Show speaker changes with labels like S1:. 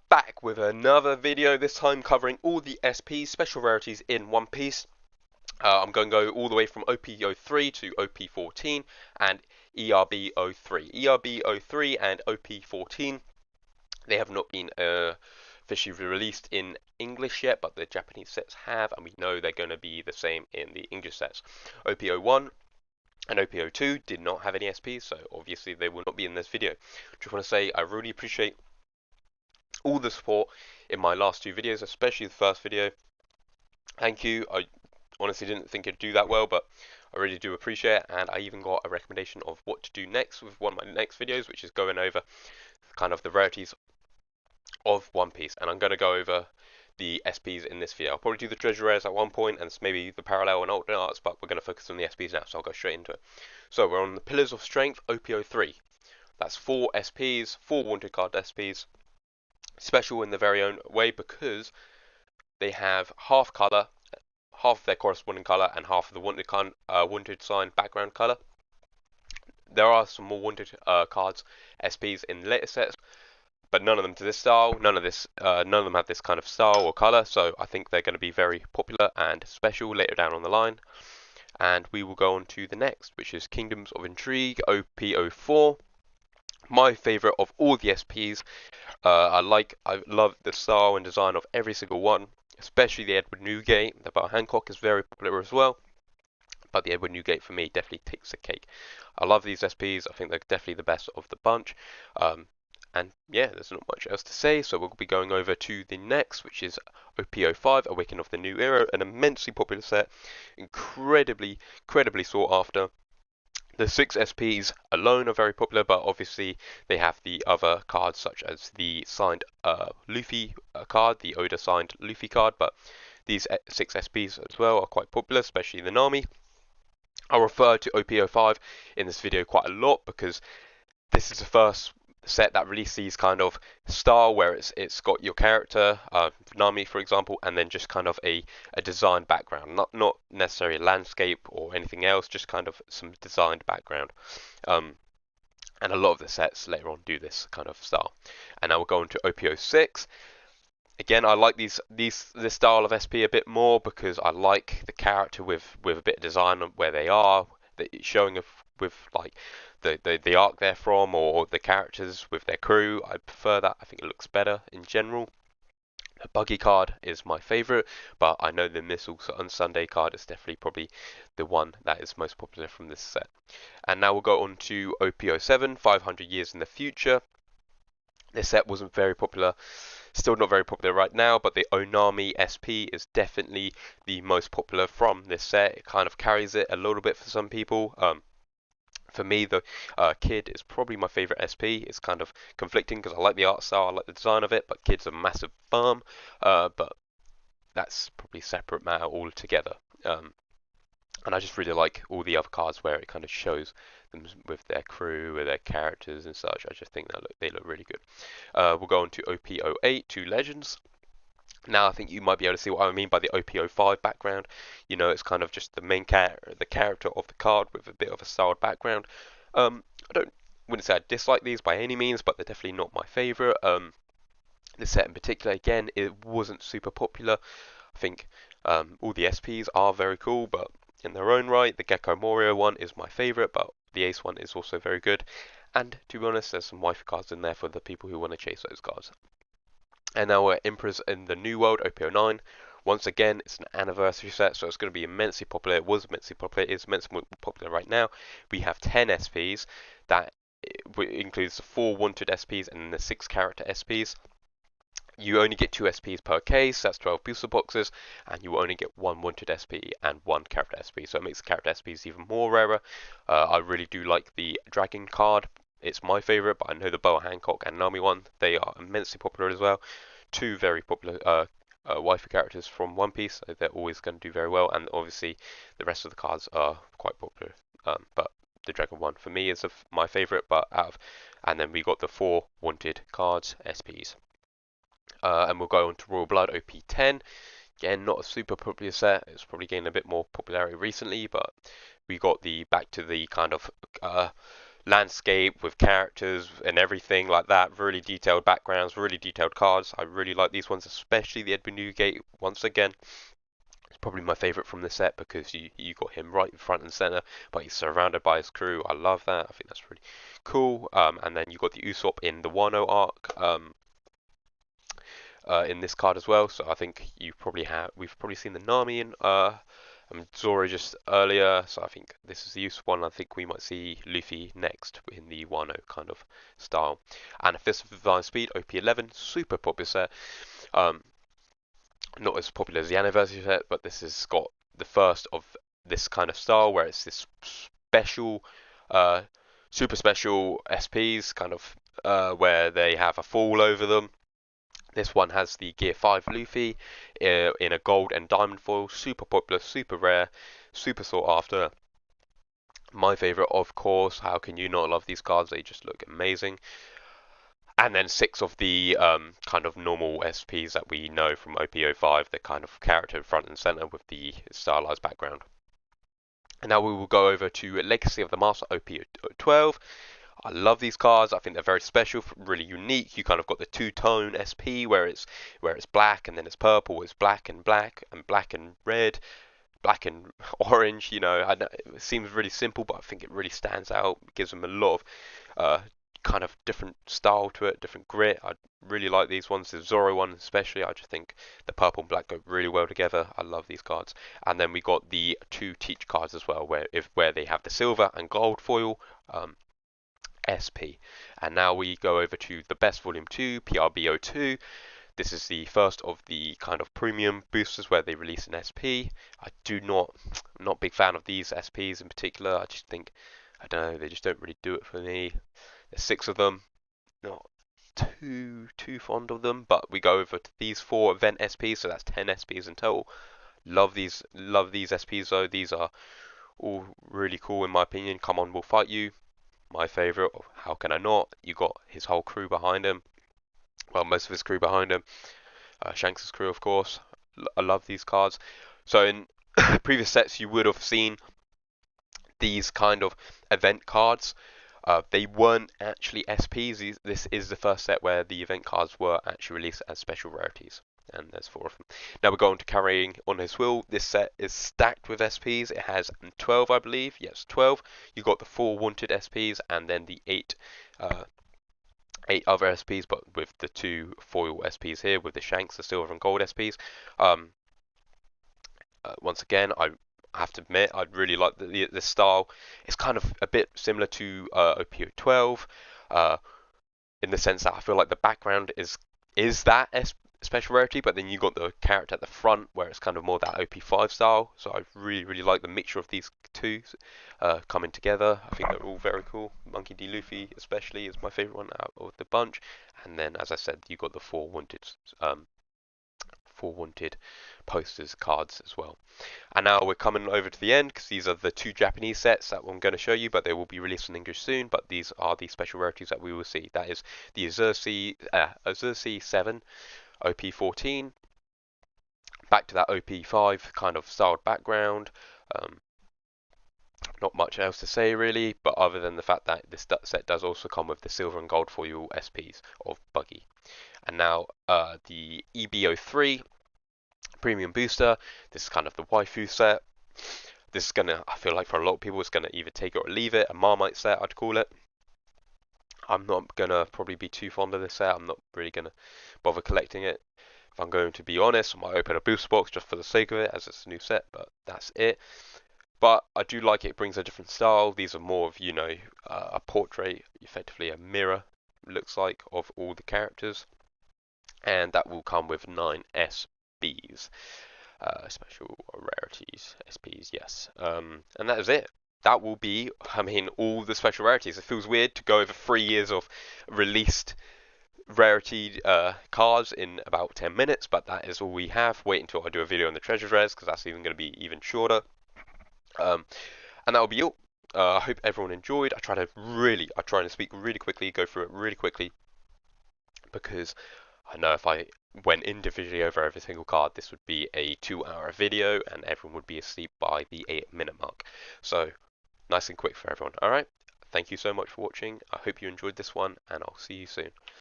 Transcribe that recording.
S1: Back with another video, this time covering all the SPs, special rarities in One Piece. I'm going to go all the way from OP-03 to OP-14 and ERB-03. ERB-03 and OP-14, they have not been officially released in English yet, but the Japanese sets have, and we know they're going to be the same in the English sets. OP-01 and OP-02 did not have any SPs, so obviously they will not be in this video. Just want to say I really appreciate all the support in my last two videos, especially the first video. Thank you. I honestly didn't think it'd do that well, but I really do appreciate it, and I even got a recommendation of what to do next with one of my next videos, which is going over kind of the rarities of One Piece, and I'm going to go over the SPs in this video. I'll probably do the treasure rares at one point and maybe the parallel and alternate arts, but we're going to focus on the SPs now, so I'll go straight into it. So we're on the Pillars of Strength, OP-03. That's 4 SPs, 4 wanted card SPs. Special in their very own way because they have half color, half of their corresponding color, and half of the wanted sign background color. There are some more wanted cards, SPs in later sets, but none of them to this style. None of them have this kind of style or color. So I think they're going to be very popular and special later down on the line. And we will go on to the next, which is Kingdoms of Intrigue, OP-04. My favorite of all the SPs. I love the style and design of every single one, especially the Edward Newgate. The Boa Hancock is very popular as well, but the Edward Newgate for me definitely takes the cake. I love these SPs. I think they're definitely the best of the bunch. And yeah, there's not much else to say, so we'll be going over to the next, which is OP-05, Awakening of the New Era, an immensely popular set, incredibly sought after. The 6 SPs alone are very popular, but obviously they have the other cards such as the signed Luffy card, the Oda signed Luffy card, but these 6 SPs as well are quite popular, especially the Nami. I'll refer to OP-05 in this video quite a lot because this is the first set that released these kind of style where it's got your character, Nami for example, and then just kind of a designed background, not necessarily a landscape or anything else, just kind of some designed background. And a lot of the sets later on do this kind of style. And now we'll go into OP-06. Again, I like this style of SP a bit more because I like the character with a bit of design on where they are, showing with like the arc they're from, or the characters with their crew. I prefer that. I think it looks better in general. The Buggy card is my favourite, but I know the Missiles on Sunday card is definitely probably the one that is most popular from this set. And now we'll go on to OP-07, 500 Years in the Future. This set wasn't very popular, still not very popular right now, but the Onami SP is definitely the most popular from this set. It kind of carries it a little bit for some people. For me, the Kid is probably my favourite SP. It's kind of conflicting because I like the art style, I like the design of it, but Kid's a massive bum. But that's probably a separate matter altogether. And I just really like all the other cards where it kind of shows them with their crew, with their characters and such. I just think they look really good. We'll go on to OP-08, 2 Legends. Now I think you might be able to see what I mean by the OP-05 background. You know, it's kind of just the main character of the card with a bit of a styled background. I wouldn't say I dislike these by any means, but they're definitely not my favourite. This set in particular, again, it wasn't super popular. I think all the SPs are very cool, but in their own right, the Gecko Morio one is my favourite, but the Ace one is also very good. And to be honest, there's some waifu cards in there for the people who want to chase those cards. And now we're Emperors in the New World, OP-09. Once again, it's an anniversary set, so it's going to be immensely popular. It was immensely popular. It is immensely popular right now. We have 10 SPs. That includes the 4 wanted SPs and the 6 character SPs. You only get 2 SPs per case, that's 12 booster boxes, and you will only get 1 wanted SP and 1 character SP, so it makes the character SPs even more rarer. I really do like the Dragon card. It's my favourite, but I know the Boa Hancock and Nami one, they are immensely popular as well. 2 very popular waifu characters from One Piece, so they're always going to do very well, and obviously the rest of the cards are quite popular. But the Dragon one for me is my favourite, and then we got the 4 wanted cards, SPs. And we'll go on to Royal Blood, OP-10. Again, not a super popular set. It's probably gained a bit more popularity recently, but we got back to the kind of landscape with characters and everything like that. Really detailed backgrounds, really detailed cards. I really like these ones, especially the Edwin Newgate. Once again, it's probably my favourite from the set because you got him right in front and centre, but he's surrounded by his crew. I love that. I think that's really cool. And then you got the Usopp in the Wano arc. In this card as well. So I think we've probably seen the Nami in Zoro just earlier. So I think this is the useful one. I think we might see Luffy next in the Wano kind of style. And a Fist of Divine Speed, OP-11, super popular set. Not as popular as the anniversary set, but this has got the first of this kind of style where it's this special, super special SPs kind of where they have a fall over them. This one has the Gear 5 Luffy in a gold and diamond foil. Super popular, super rare, super sought after. My favourite, of course. How can you not love these cards? They just look amazing. And then 6 of the kind of normal SPs that we know from OP-05. The kind of character front and centre with the stylized background. And now we will go over to Legacy of the Master OP-12. I love these cards. I think they're very special, really unique. You kind of got the two-tone SP where it's black and then it's purple. It's black and black and black and red, black and orange. You know, I know it seems really simple, but I think it really stands out. It gives them a lot of kind of different style to it, different grit. I really like these ones. The Zoro one especially. I just think the purple and black go really well together. I love these cards. And then we got the 2 Teach cards as well, where they have the silver and gold foil. SP. And now we go over to the Best Volume 2, PRB-02. This is the first of the kind of premium boosters where they release an SP. I'm not a big fan of these SPs in particular. I just think, I don't know, they just don't really do it for me. There's 6 of them, not too fond of them, but we go over to these 4 event SPs, so that's 10 SPs in total. Love these SPs though. These are all really cool in my opinion. Come On, We'll Fight You. My favourite, how can I not? You got his whole crew behind him. Well, most of his crew behind him. Shanks' crew, of course. I love these cards. So in previous sets, you would have seen these kind of event cards. They weren't actually SPs. This is the first set where the event cards were actually released as special rarities. And there's 4 of them. Now we're going to Carrying on His Will. This set is stacked with SPs. It has 12, I believe. Yes, 12. You got the 4 wanted SPs and then the 8 other SPs, but with the 2 foil SPs here, with the Shanks, the silver and gold SPs. Once again, I have to admit, I really like the style. It's kind of a bit similar to OP-12 in the sense that I feel like the background is that special rarity, but then you got the character at the front where it's kind of more that OP-5 style. So I really like the mixture of these two coming together. I think they're all very cool. Monkey D. Luffy especially is my favourite one out of the bunch. And then, as I said, you got the 4 wanted posters cards as well. And now we're coming over to the end because these are the 2 Japanese sets that I'm going to show you, but they will be released in English soon. But these are the special rarities that we will see. That is the Azursi 7 OP-14, back to that OP-5 kind of styled background. Not much else to say really, but other than the fact that this set does also come with the silver and gold foil SPs of Buggy. And now the EB-03 premium booster. This is kind of the waifu set. This is gonna, I feel like for a lot of people, it's gonna either take it or leave it. A Marmite set, I'd call it. I'm not gonna probably be too fond of this set. I'm not really gonna bother collecting it. If I'm going to be honest, I might open a booster box just for the sake of it, as it's a new set, but that's it. But I do like it. It brings a different style. These are more of, you know, a portrait, effectively a mirror, looks like, of all the characters. And that will come with 9 SBs. Special rarities, SPs, yes. And that is it. That will be, I mean, all the special rarities. It feels weird to go over 3 years of released rarity cards in about 10 minutes, but that is all we have. Wait until I do a video on the treasure rares, because that's even going to be even shorter. And that will be all. I hope everyone enjoyed. I try to speak really quickly, go through it really quickly, because I know if I went individually over every single card, this would be a 2-hour video, and everyone would be asleep by the 8-minute mark. So nice and quick for everyone. All right. thank you so much for watching. I hope you enjoyed this one, and I'll see you soon.